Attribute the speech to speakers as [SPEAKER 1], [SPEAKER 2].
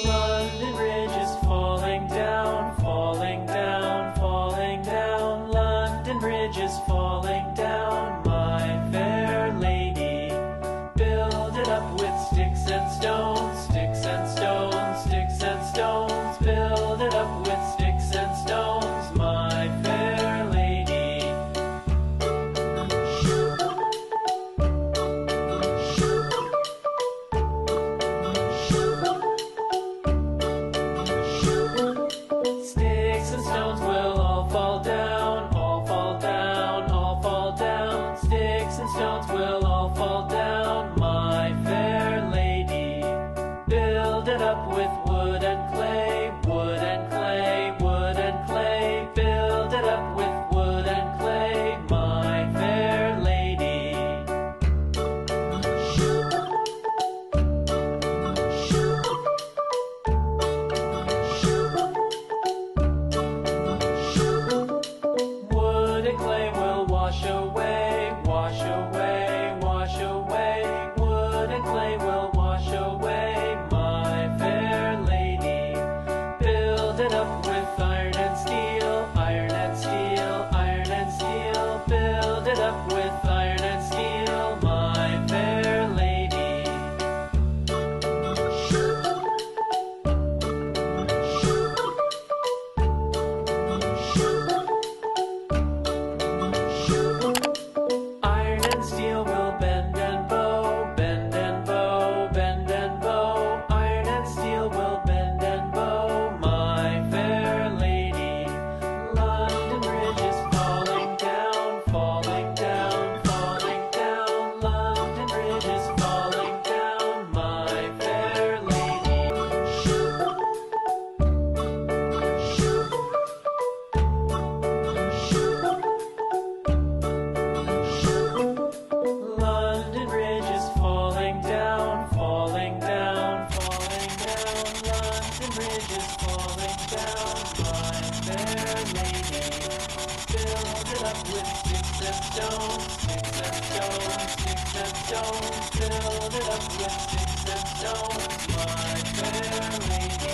[SPEAKER 1] London Bridge is falling down, falling down, falling down. London Bridge is falling down, my fair lady. Build it up with sticks and stones, sticks and stones, sticks and stones. Build it up with sticks and stones, my fair lady. Sticks and stones will all fall down, all fall down, all fall down. Sticks and stones will all fall down, my fair lady. Build it up with wood and clay, wood and clay, wood and clay. Build it up with wood and clay, my fair lady. Wood and clay will wash away, wash away, wash away. Wood and clay will wash away, my fair lady. Build it up with iron and steel, iron and steel, iron and steel. Build it up with iron and steel, my fair lady. Iron and steel will bend and bow, bend and bow, bend and bow. Iron and steel will bend and bow, my fair lady. London Bridge is falling down, falling down, falling down. London Bridge is falling down, my fair lady. London Bridge is falling down, falling down, falling down. London Bridge is falling down, my fair lady. Build it up with sticks and stones, sticks and stones, sticks and stones. Build it up with sticks and stones, my fair lady.